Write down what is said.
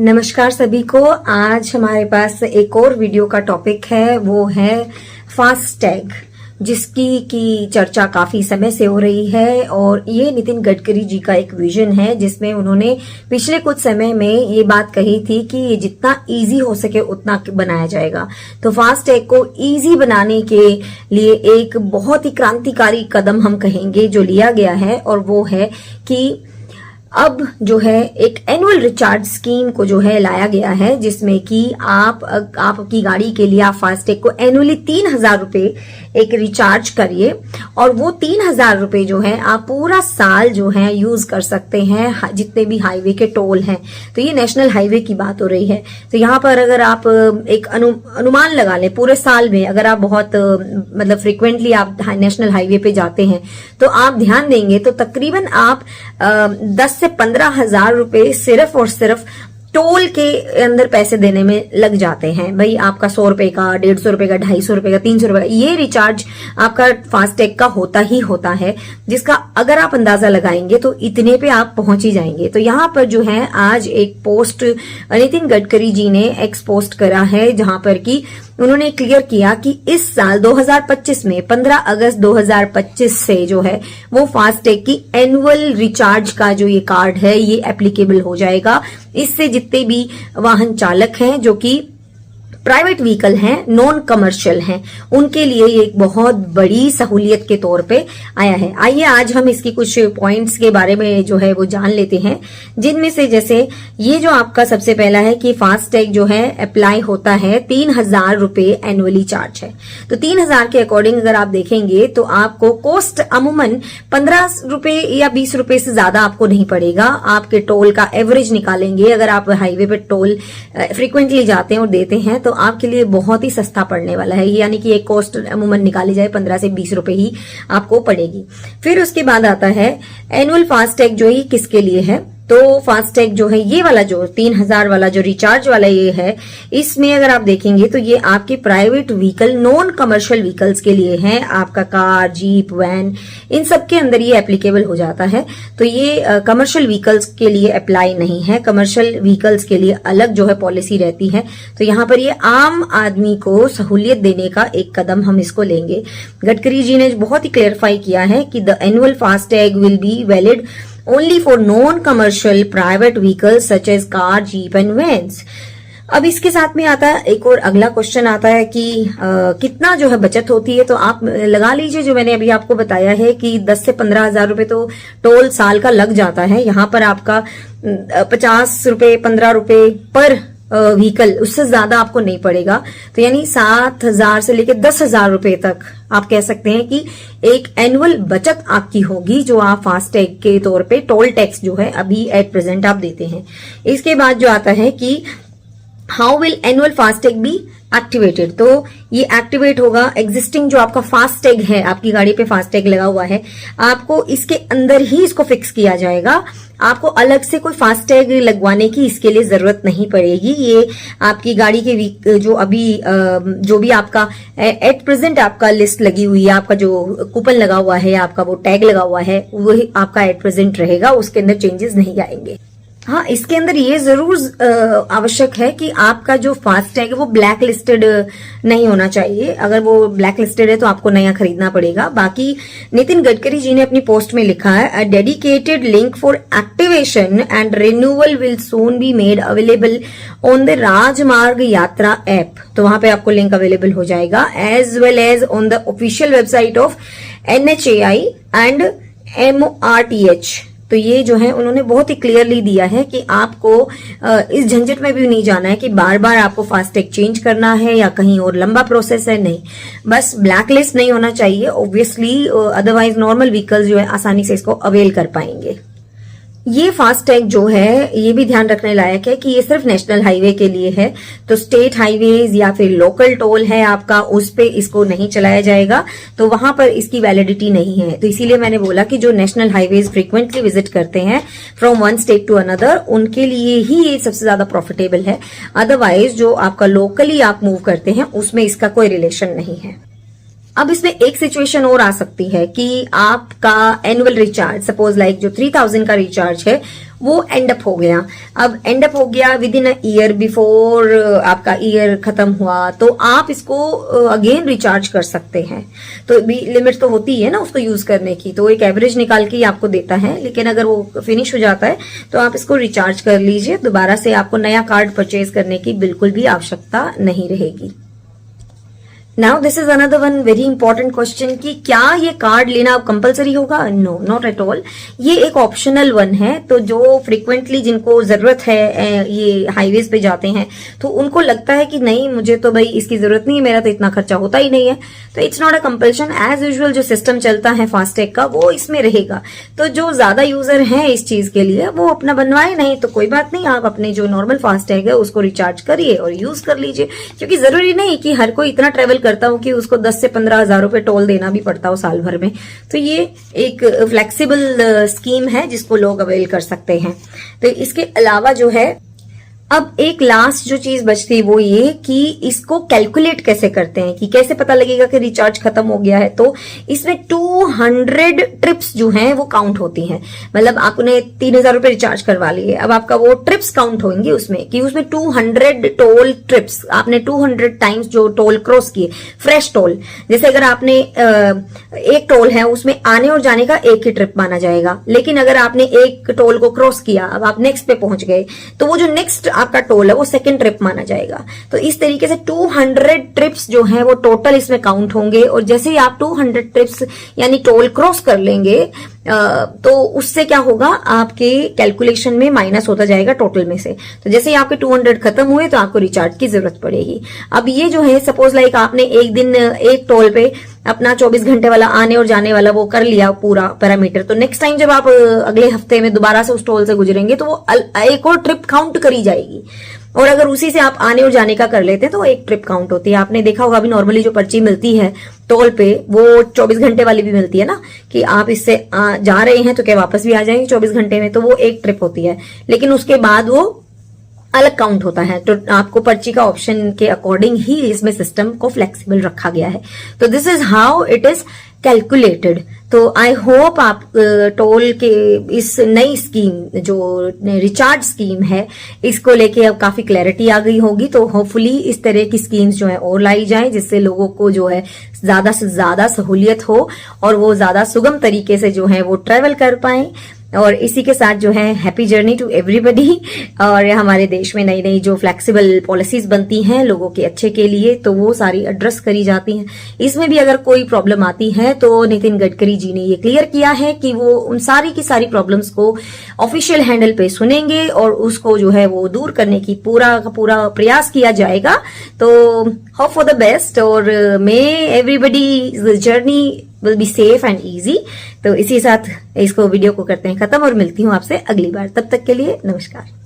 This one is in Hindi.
नमस्कार सभी को। आज हमारे पास एक और वीडियो का टॉपिक है, वो है फास्टैग, जिसकी की चर्चा काफी समय से हो रही है। और ये नितिन गडकरी जी का एक विजन है, जिसमें उन्होंने पिछले कुछ समय में ये बात कही थी कि ये जितना इजी हो सके उतना बनाया जाएगा। तो फास्टैग को इजी बनाने के लिए एक बहुत ही क्रांतिकारी कदम हम कहेंगे जो लिया गया है, और वो है कि अब जो है एक एनुअल रिचार्ज स्कीम को जो है लाया गया है, जिसमें कि आपकी गाड़ी के लिए आप फास्टैग को एनुअली 3,000 रुपए एक रिचार्ज करिए, और वो 3,000 रुपए जो है आप पूरा साल जो है यूज कर सकते हैं, जितने भी हाईवे के टोल हैं। तो ये नेशनल हाईवे की बात हो रही है। तो यहाँ पर अगर आप एक अनुमान लगा लें, पूरे साल में अगर आप बहुत मतलब फ्रिक्वेंटली आप नेशनल हाईवे पे जाते हैं, तो आप ध्यान देंगे तो तकरीबन आप 10 से 15,000 रुपए सिर्फ और सिर्फ टोल के अंदर पैसे देने में लग जाते हैं। भाई आपका 100 रुपए का, 150 रुपए का, 250 रुपए का, 300 रुपए का ये रिचार्ज आपका फास्टैग का होता ही होता है, जिसका अगर आप अंदाजा लगाएंगे तो इतने पे आप पहुंच ही जाएंगे। तो यहाँ पर जो है आज एक पोस्ट नितिन गडकरी जी ने एक्स पोस्ट करा है, जहां पर कि उन्होंने क्लियर किया कि इस साल 2025 में 15 अगस्त 2025 से जो है वो फास्टैग की एनुअल रिचार्ज का जो ये कार्ड है ये एप्लीकेबल हो जाएगा। इससे जितने भी वाहन चालक हैं जो कि प्राइवेट व्हीकल हैं, नॉन कमर्शियल हैं, उनके लिए ये एक बहुत बड़ी सहूलियत के तौर पे आया है। आइए आज हम इसकी कुछ पॉइंट्स के बारे में जो है वो जान लेते हैं, जिनमें से जैसे ये जो आपका सबसे पहला है कि फास्टैग जो है अप्लाई होता है 3,000 रुपए एनुअली चार्ज है। तो 3,000 के अकॉर्डिंग अगर आप देखेंगे तो आपको कॉस्ट अमूमन 15 रुपए या 20 रुपए से ज्यादा आपको नहीं पड़ेगा। आपके टोल का एवरेज निकालेंगे, अगर आप हाईवे पे टोल फ्रीक्वेंटली जाते हैं और देते हैं तो आपके लिए बहुत ही सस्ता पड़ने वाला है। यानी कि एक कॉस्ट अमूमन निकाली जाए 15 से 20 रुपए ही आपको पड़ेगी। फिर उसके बाद आता है एनुअल फास्टैग, जो ही किसके लिए है। तो फास्टैग जो है ये वाला जो 3,000 वाला जो रिचार्ज वाला ये है, इसमें अगर आप देखेंगे तो ये आपके private vehicle, non commercial vehicles के लिए है। आपका कार, जीप, वैन, इन सब के अंदर ये एप्लीकेबल हो जाता है। तो ये कमर्शियल व्हीकल्स के लिए अप्लाई नहीं है। कमर्शियल व्हीकल्स के लिए अलग जो है पॉलिसी रहती है। तो यहाँ पर ये आम आदमी को सहूलियत देने का एक कदम हम इसको लेंगे। गडकरी जी ने बहुत ही क्लेरिफाई किया है कि the annual FASTag will be valid only for non-commercial private vehicles such as car, jeep and vans। अब इसके साथ में आता है एक और अगला क्वेश्चन आता है कि कितना जो है बचत होती है। तो आप लगा लीजिए, जो मैंने अभी आपको बताया है कि 10 से 15,000 रुपए तो टोल साल का लग जाता है। यहाँ पर आपका 50 रुपए, 15 रुपए पर व्हीकल, उससे ज्यादा आपको नहीं पड़ेगा। तो यानी 7,000 से लेकर 10,000 रुपए तक आप कह सकते हैं कि एक एनुअल बचत आपकी होगी, जो आप फास्टैग के तौर पे टोल टैक्स जो है अभी एट प्रेजेंट आप देते हैं। इसके बाद जो आता है कि how will annual FASTag be activated. तो ये एक्टिवेट होगा, एग्जिस्टिंग जो आपका फास्टैग है, आपकी गाड़ी पे फास्टैग लगा हुआ है, आपको इसके अंदर ही इसको फिक्स किया जाएगा। आपको अलग से कोई फास्टैग लगवाने की इसके लिए जरूरत नहीं पड़ेगी। ये आपकी गाड़ी के जो भी आपका एट प्रेजेंट आपका लिस्ट लगी हुई है, आपका जो कूपन लगा हुआ है, आपका वो टैग लगा हुआ है, वही आपका एट प्रेजेंट रहेगा, उसके अंदर चेंजेस नहीं आएंगे। हाँ, इसके अंदर ये जरूर आवश्यक है कि आपका जो फास्टैग है वो ब्लैक लिस्टेड नहीं होना चाहिए। अगर वो ब्लैक लिस्टेड है तो आपको नया खरीदना पड़ेगा। बाकी नितिन गडकरी जी ने अपनी पोस्ट में लिखा है, a dedicated link for activation and renewal will soon be made available on the राजमार्ग यात्रा ऐप। तो वहां पे आपको लिंक अवेलेबल हो जाएगा, as well as on the official website of NHAI and MORTH। तो ये जो है उन्होंने बहुत ही क्लियरली दिया है कि आपको इस झंझट में भी नहीं जाना है कि बार बार आपको फास्टैग चेंज करना है या कहीं और लंबा प्रोसेस है। नहीं, बस ब्लैक लिस्ट नहीं होना चाहिए ऑब्वियसली, अदरवाइज नॉर्मल व्हीकल्स जो है आसानी से इसको अवेल कर पाएंगे। ये फास्टैग जो है ये भी ध्यान रखने लायक है कि ये सिर्फ नेशनल हाईवे के लिए है। तो स्टेट हाईवेज या फिर लोकल टोल है आपका, उस पे इसको नहीं चलाया जाएगा, तो वहां पर इसकी वैलिडिटी नहीं है। तो इसीलिए मैंने बोला कि जो नेशनल हाईवेज फ्रीक्वेंटली विजिट करते हैं from one state to another, उनके लिए ही ये सबसे ज्यादा प्रॉफिटेबल है। अदरवाइज जो आपका लोकली आप मूव करते हैं उसमें इसका कोई रिलेशन नहीं है। अब इसमें एक सिचुएशन और आ सकती है कि आपका एनुअल रिचार्ज, सपोज लाइक जो 3,000 का रिचार्ज है वो एंड अप हो गया। अब एंड अप हो गया with in a year, before आपका ईयर खत्म हुआ, तो आप इसको अगेन रिचार्ज कर सकते हैं। तो भी लिमिट तो होती है ना उसको यूज करने की, तो एक एवरेज निकाल के ही आपको देता है, लेकिन अगर वो फिनिश हो जाता है तो आप इसको रिचार्ज कर लीजिए। दोबारा से आपको नया कार्ड परचेज करने की बिल्कुल भी आवश्यकता नहीं रहेगी। Now this is another one very important question कि क्या ये कार्ड लेना अब कंपलसरी होगा? No, not at all. ये एक ऑप्शनल वन है। तो जो फ्रिक्वेंटली जिनको जरूरत है, ये हाईवेज पे जाते हैं, तो उनको लगता है कि नहीं मुझे तो भाई इसकी जरूरत नहीं है, मेरा तो इतना खर्चा होता ही नहीं है, तो it's not a compulsion. As usual जो सिस्टम चलता है फास्टैग का वो इसमें रहेगा। तो जो ज्यादा यूजर हैं इस चीज के लिए वो अपना बनवाए, नहीं तो कोई बात नहीं, आप अपने जो नॉर्मल फास्टैग है उसको रिचार्ज करिए और यूज कर लीजिए। क्योंकि जरूरी नहीं कि हर कोई इतना ट्रेवल करता हूं कि उसको 10 से 15 हजार रुपए टोल देना भी पड़ता हो साल भर में। तो ये एक फ्लेक्सिबल स्कीम है जिसको लोग अवेल कर सकते हैं। तो इसके अलावा जो है अब एक लास्ट जो चीज बचती है वो ये कि इसको कैलकुलेट कैसे करते हैं, कि कैसे पता लगेगा कि रिचार्ज खत्म हो गया है। तो इसमें 200 ट्रिप्स जो हैं वो काउंट होती हैं। मतलब आपने 3000 रुपए रिचार्ज करवा लिए, अब आपका वो ट्रिप्स काउंट होंगी उसमें, कि उसमें 200 टोल ट्रिप्स, आपने 200 टाइम्स जो टोल क्रॉस किए, फ्रेश टोल। जैसे अगर आपने एक टोल है उसमें आने और जाने का एक ही ट्रिप माना जाएगा, लेकिन अगर आपने एक टोल को क्रॉस किया, अब आप नेक्स्ट पे पहुंच गए, तो वो जो नेक्स्ट आपका टोल है वो सेकंड ट्रिप माना जाएगा। तो इस तरीके से 200 ट्रिप्स जो है वो टोटल इसमें काउंट होंगे। और जैसे ही आप 200 ट्रिप्स यानी टोल क्रॉस कर लेंगे तो उससे क्या होगा, आपके कैलकुलेशन में माइनस होता जाएगा टोटल में से। तो जैसे ही आपके 200 खत्म हुए तो आपको रिचार्ज की जरूरत पड़ेगी। अब ये जो है सपोज लाइक आपने एक दिन एक टोल पे अपना 24 घंटे वाला आने और जाने वाला वो कर लिया पूरा पैरामीटर, तो नेक्स्ट टाइम जब आप अगले हफ्ते में दोबारा से उस टोल से गुजरेंगे तो वो एक और ट्रिप काउंट करी जाएगी। और अगर उसी से आप आने और जाने का कर लेते हैं तो एक ट्रिप काउंट होती है। आपने देखा होगा अभी नॉर्मली जो पर्ची मिलती है टोल पे वो 24 घंटे वाली भी मिलती है ना, कि आप इससे जा रहे हैं तो क्या वापस भी आ जाएंगे 24 घंटे में, तो वो एक ट्रिप होती है। लेकिन उसके बाद वो अलग काउंट होता है। तो आपको पर्ची का ऑप्शन के अकॉर्डिंग ही इसमें सिस्टम को फ्लेक्सिबल रखा गया है। तो this is how it is calculated. तो आई होप आप टोल के इस नई स्कीम जो रिचार्ज स्कीम है इसको लेके अब काफी क्लैरिटी आ गई होगी। तो होपफुली इस तरह की स्कीम्स जो है और लाई जाएं, जिससे लोगों को जो है ज्यादा से ज्यादा सहूलियत हो और वो ज्यादा सुगम तरीके से जो है वो ट्रेवल कर पाएं। और इसी के साथ जो है हैप्पी जर्नी टू एवरीबडी। और हमारे देश में नई नई जो फ्लेक्सिबल पॉलिसीज बनती हैं लोगों के अच्छे के लिए, तो वो सारी एड्रेस करी जाती हैं। इसमें भी अगर कोई प्रॉब्लम आती है तो नितिन गडकरी जी ने ये क्लियर किया है कि वो उन सारी की सारी प्रॉब्लम्स को ऑफिशियल हैंडल पे सुनेंगे और उसको जो है वो दूर करने की पूरा प्रयास किया जाएगा। तो होप फॉर द बेस्ट और may everybody journey will be safe and easy. तो इसी साथ इसको वीडियो को करते हैं खत्म और मिलती हूँ आपसे अगली बार। तब तक के लिए नमस्कार।